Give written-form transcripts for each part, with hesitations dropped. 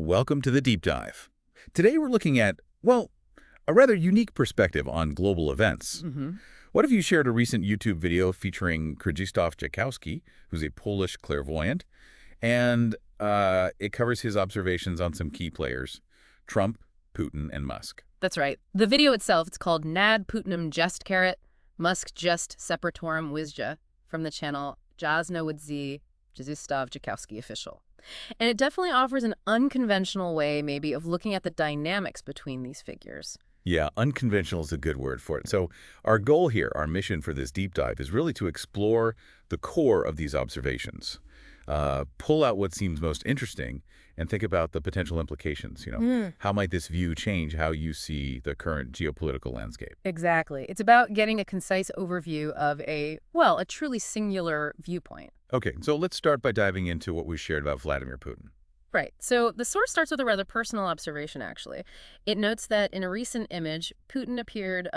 Welcome to the Deep Dive. Today we're looking at, well, a rather unique perspective on global events. What if you shared a recent YouTube video featuring Krzysztof Jackowski, who's a Polish clairvoyant, and it covers his observations on some key players, Trump, Putin, and Musk. That's right. The video itself, it's called Nad Putinum Jest Carat, Musk Jest Separatorum Wizja, from the channel Jasna Wydzi Krzysztof Jackowski Official. And it definitely offers an unconventional way, maybe, of looking at the dynamics between these figures. Yeah, unconventional is a good word for it. So our goal here, our mission for this deep dive, is really to explore the core of these observations, pull out what seems most interesting, and think about the potential implications. How might this view change how you see the current geopolitical landscape? Exactly. It's about getting a concise overview of a truly singular viewpoint. Okay, so let's start by diving into what we shared about Vladimir Putin. Right. So the source starts with a rather personal observation, actually. It notes that in a recent image, Putin appeared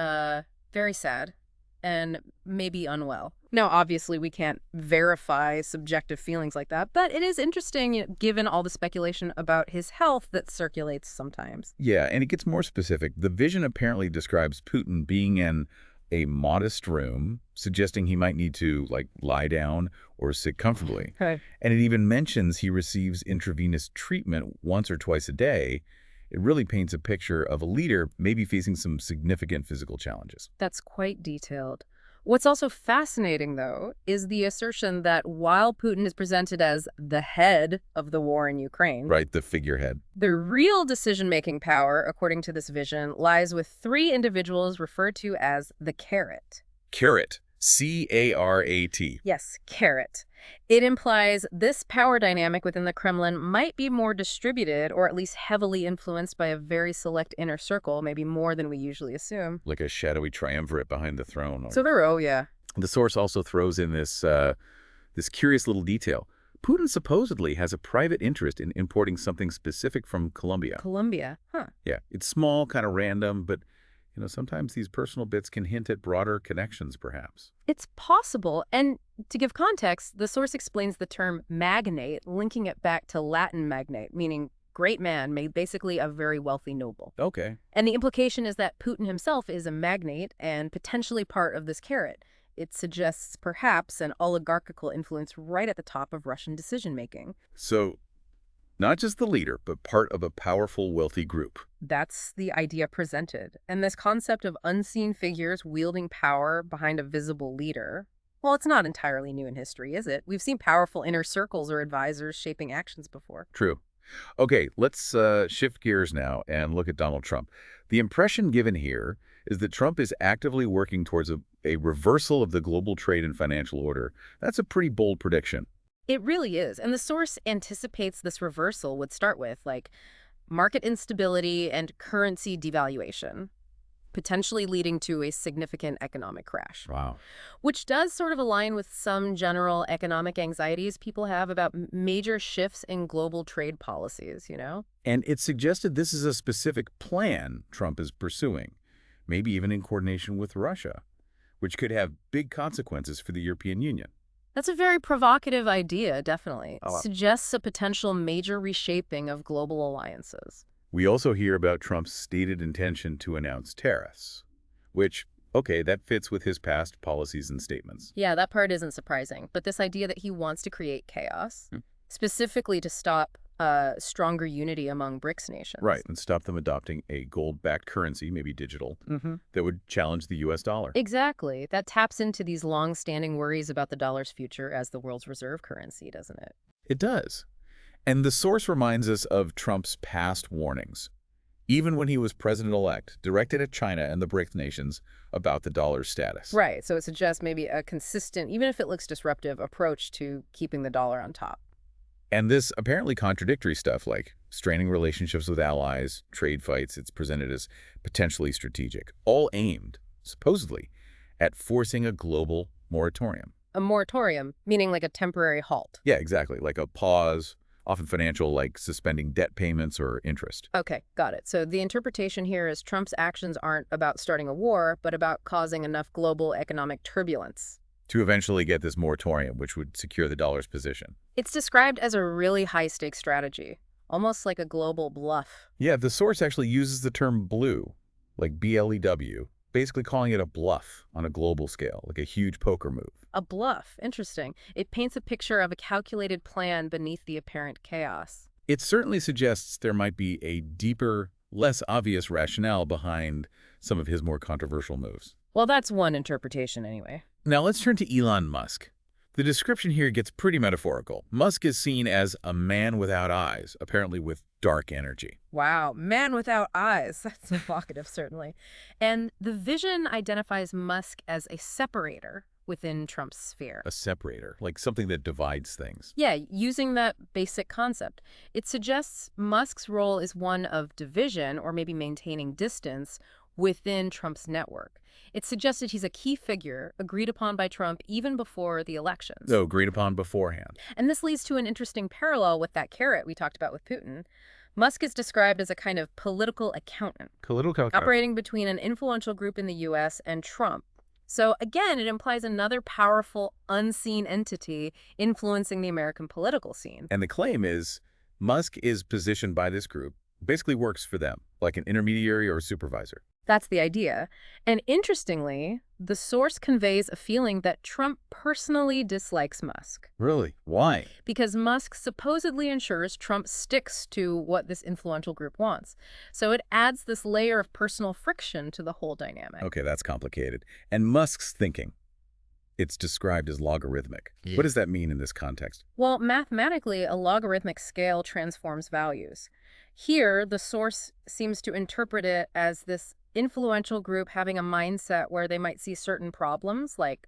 very sad and maybe unwell. Now, obviously, we can't verify subjective feelings like that, but it is interesting, given all the speculation about his health that circulates sometimes. Yeah, and it gets more specific. The vision apparently describes Putin being in a modest room, suggesting he might need to, lie down or sit comfortably. Okay. And it even mentions he receives intravenous treatment once or twice a day. It really paints a picture of a leader maybe facing some significant physical challenges. That's quite detailed. What's also fascinating, though, is the assertion that while Putin is presented as the head of the war in Ukraine, Right, the figurehead. the real decision-making power, according to this vision, lies with three individuals referred to as the Carat. Carat. C-A-R-A-T. Yes, Carat. It implies this power dynamic within the Kremlin might be more distributed or at least heavily influenced by a very select inner circle, maybe more than we usually assume. Like a shadowy triumvirate behind the throne. So yeah. The source also throws in this curious little detail. Putin supposedly has a private interest in importing something specific from Colombia. Colombia, huh. Yeah, it's small, kind of random, but sometimes these personal bits can hint at broader connections, perhaps. It's possible. And to give context, the source explains the term magnate, linking it back to Latin magnate, meaning great man, made basically a very wealthy noble. Okay. And the implication is that Putin himself is a magnate and potentially part of this Carat. It suggests perhaps an oligarchical influence right at the top of Russian decision-making. So, not just the leader, but part of a powerful, wealthy group. That's the idea presented. And this concept of unseen figures wielding power behind a visible leader, well, it's not entirely new in history, is it? We've seen powerful inner circles or advisors shaping actions before. True. Okay, let's shift gears now and look at Donald Trump. The impression given here is that Trump is actively working towards a reversal of the global trade and financial order. That's a pretty bold prediction. It really is. And the source anticipates this reversal would start with, market instability and currency devaluation, potentially leading to a significant economic crash. Wow. Which does sort of align with some general economic anxieties people have about major shifts in global trade policies, And it suggested this is a specific plan Trump is pursuing, maybe even in coordination with Russia, which could have big consequences for the European Union. That's a very provocative idea, definitely. Oh, wow. Suggests a potential major reshaping of global alliances. We also hear about Trump's stated intention to announce tariffs, which, okay, that fits with his past policies and statements. Yeah, that part isn't surprising. But this idea that he wants to create chaos, specifically to stop stronger unity among BRICS nations. Right, and stop them adopting a gold-backed currency, maybe digital, that would challenge the U.S. dollar. Exactly. That taps into these long-standing worries about the dollar's future as the world's reserve currency, doesn't it? It does. And the source reminds us of Trump's past warnings, even when he was president-elect, directed at China and the BRICS nations about the dollar's status. Right, so it suggests maybe a consistent, even if it looks disruptive, approach to keeping the dollar on top. And this apparently contradictory stuff like straining relationships with allies, trade fights, it's presented as potentially strategic, all aimed, supposedly, at forcing a global moratorium. A moratorium, meaning like a temporary halt. Yeah, exactly, like a pause, often financial, like suspending debt payments or interest. Okay, got it. So the interpretation here is Trump's actions aren't about starting a war, but about causing enough global economic turbulence to eventually get this moratorium, which would secure the dollar's position. It's described as a really high-stakes strategy, almost like a global bluff. Yeah, the source actually uses the term blue, like BLEW, basically calling it a bluff on a global scale, like a huge poker move. A bluff. Interesting. It paints a picture of a calculated plan beneath the apparent chaos. It certainly suggests there might be a deeper, less obvious rationale behind some of his more controversial moves. Well, that's one interpretation anyway. Now let's turn to Elon Musk. The description here gets pretty metaphorical. Musk is seen as a man without eyes, apparently with dark energy. Wow, man without eyes. That's evocative, certainly. And the vision identifies Musk as a separator within Trump's sphere. A separator, like something that divides things. Yeah, using that basic concept. It suggests Musk's role is one of division or maybe maintaining distance within Trump's network. It suggested he's a key figure agreed upon by Trump even before the elections. So agreed upon beforehand. And this leads to an interesting parallel with that carrot we talked about with Putin. Musk is described as a kind of political accountant, operating between an influential group in the U.S. and Trump. So again, it implies another powerful, unseen entity influencing the American political scene. And the claim is Musk is positioned by this group, basically works for them, like an intermediary or a supervisor. That's the idea. And interestingly, the source conveys a feeling that Trump personally dislikes Musk. Really? Why? Because Musk supposedly ensures Trump sticks to what this influential group wants. So it adds this layer of personal friction to the whole dynamic. Okay, that's complicated. And Musk's thinking, it's described as logarithmic. Yeah. What does that mean in this context? Well, mathematically, a logarithmic scale transforms values. Here, the source seems to interpret it as this influential group having a mindset where they might see certain problems, like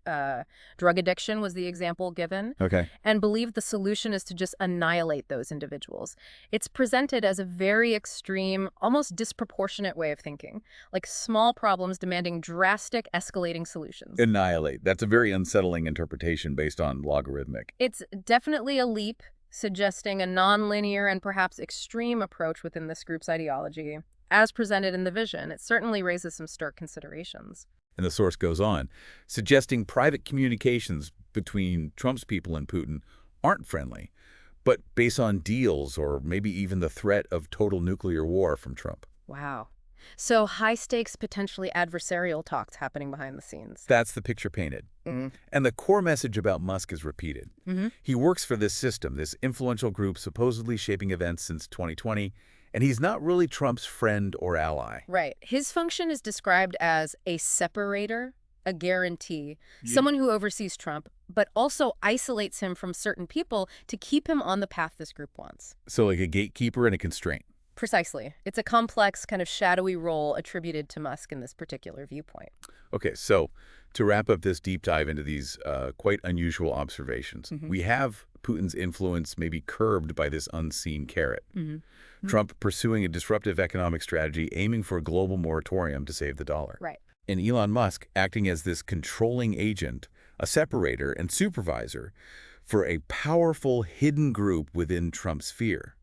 drug addiction was the example given, Okay. and believe the solution is to just annihilate those individuals. It's presented as a very extreme, almost disproportionate way of thinking, like small problems demanding drastic, escalating solutions. Annihilate. That's a very unsettling interpretation based on logarithmic. It's definitely a leap, suggesting a nonlinear and perhaps extreme approach within this group's ideology. As presented in the vision, it certainly raises some stark considerations. And the source goes on, suggesting private communications between Trump's people and Putin aren't friendly, but based on deals or maybe even the threat of total nuclear war from Trump. Wow. So high-stakes, potentially adversarial talks happening behind the scenes. That's the picture painted. Mm-hmm. And the core message about Musk is repeated. Mm-hmm. He works for this system, this influential group supposedly shaping events since 2020, and he's not really Trump's friend or ally. Right. His function is described as a separator, a guarantee, Yeah. someone who oversees Trump, but also isolates him from certain people to keep him on the path this group wants. So like a gatekeeper and a constraint. Precisely. It's a complex, kind of shadowy role attributed to Musk in this particular viewpoint. Okay, so to wrap up this deep dive into these quite unusual observations, we have Putin's influence maybe curbed by this unseen carrot. Trump pursuing a disruptive economic strategy aiming for a global moratorium to save the dollar. Right. And Elon Musk acting as this controlling agent, a separator and supervisor for a powerful hidden group within Trump's sphere.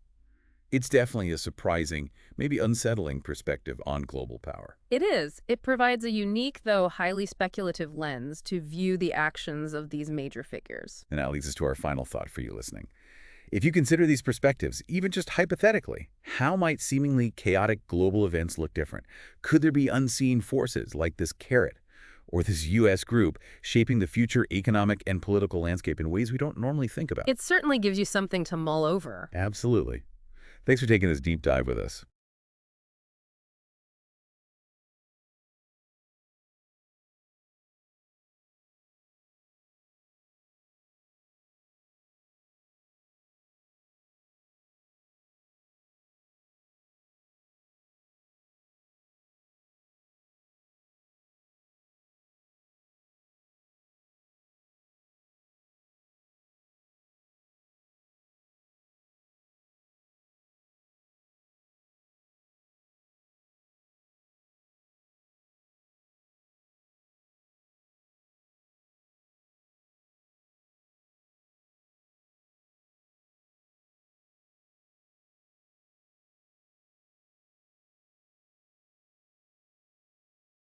It's definitely a surprising, maybe unsettling perspective on global power. It is. It provides a unique, though highly speculative lens to view the actions of these major figures. And that leads us to our final thought for you listening. If you consider these perspectives, even just hypothetically, how might seemingly chaotic global events look different? Could there be unseen forces like this carrot or this U.S. group shaping the future economic and political landscape in ways we don't normally think about? It certainly gives you something to mull over. Absolutely. Thanks for taking this deep dive with us.